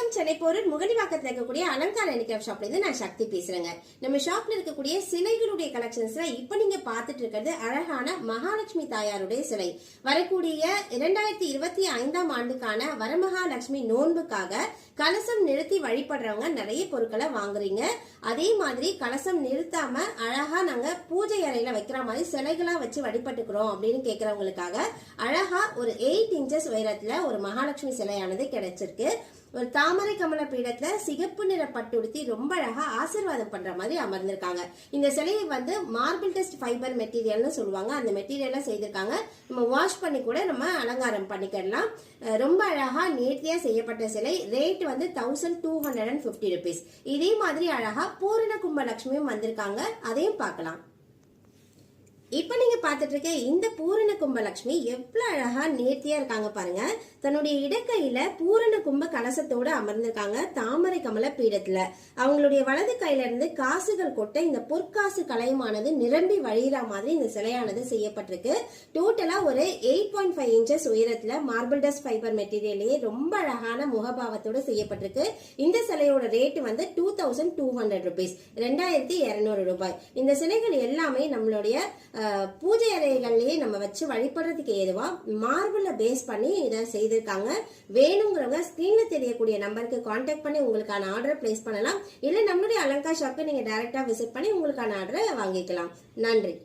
வணக்கம். சென்னை போரூர் முகலிவாக்கத்தில் இருக்கக்கூடிய அலங்கார ஹேண்டிகிராஃப்ட் ஷாப்ல இருந்து நான் சக்தி பேசுறேங்க. நம்ம ஷாப்ல இருக்கக்கூடிய சிலைகளுடைய கலெக்ஷன்ஸ்ல இப்ப நீங்க பாத்துட்டு இருக்கிறது அழகான மகாலட்சுமி தாயாருடைய சிலை. வரக்கூடிய 2025ஆம் ஆண்டுக்கான வரமகாலட்சுமி நோன்புக்காக கலசம் நிறுத்தி வழிபடுறவங்க நிறைய பொருட்களை வாங்குறீங்க. அதே மாதிரி கலசம் நிறுத்தாம அழகா நாங்க பூஜை அறையில வைக்கிற மாதிரி சிலைகளா வச்சு வழிபட்டுக்கிறோம் அப்படின்னு கேட்கறவங்களுக்காக அழகா ஒரு 8 இன்ச்சஸ் உயரத்துல ஒரு மகாலட்சுமி சிலையானது கிடைச்சிருக்கு. ஒரு தாமரை கமல பீடத்துல சிகப்பு நிற பட்டுடுத்தி ரொம்ப அழகா ஆசீர்வாதம் பண்ற மாதிரி அமர்ந்திருக்காங்க. இந்த சிலையை மார்பிள் டெஸ்ட் ஃபைபர் மெட்டீரியல்னு சொல்லுவாங்க. அந்த மெட்டீரியல்ல செய்திருக்காங்க. நம்ம வாஷ் பண்ணி கூட நம்ம அலங்காரம் பண்ணிக்கலாம். ரொம்ப அழகா நேர்த்தியா செய்யப்பட்ட சிலை. Rate 1250 rupees. இதே மாதிரி அழகா பூரண கும்பலட்சுமியும் வந்திருக்காங்க. அதையும் பார்க்கலாம். இப்ப நீங்க பாத்துட்டு இருக்க இந்த பூரண கும்பலட்சுமி எவ்வளவு அழகா நேர்த்தியா இருக்காங்க பாருங்க. தன்னுடைய இடக்கையில பூரண கும்ப கலசத்தோட அமர்ந்திருக்காங்க தாமரை கமல பீடத்துல. அவங்களுடைய வலது கையில இருந்து காசுகள் கொட்ட இந்த பொற்காசு கலையமானது நிரம்பி வழிகிற மாதிரி இந்த சிலையானது செய்யப்பட்டிருக்கு. டோட்டலா ஒரு 8.5 இன்ச்சஸ் உயரத்துல மார்பிள் டஸ்ட் ஃபைபர் மெட்டீரியலே ரொம்ப அழகான முகபாவத்தோட செய்யப்பட்டிருக்கு. இந்த சிலையோட ரேட் 2200 rupees, 2200 ரூபாய். இந்த சிலைகள் எல்லாமே நம்மளுடைய பூஜை அறைகள்லயே நம்ம வச்சு வழிபடுறதுக்கு ஏதுவா மார்பிள பேஸ் பண்ணி இதை செய்திருக்காங்க. வேணுங்கிறவங்க ஸ்கிரீன்ல தெரியக்கூடிய நம்பருக்கு கான்டாக்ட் பண்ணி உங்களுக்கான ஆர்டர் பிளேஸ் பண்ணலாம். இல்ல நம்மளுடைய அலங்கா ஷாப்க்கு நீங்க டைரக்டா விசிட் பண்ணி உங்களுக்கான ஆர்டரை வாங்கிக்கலாம். நன்றி.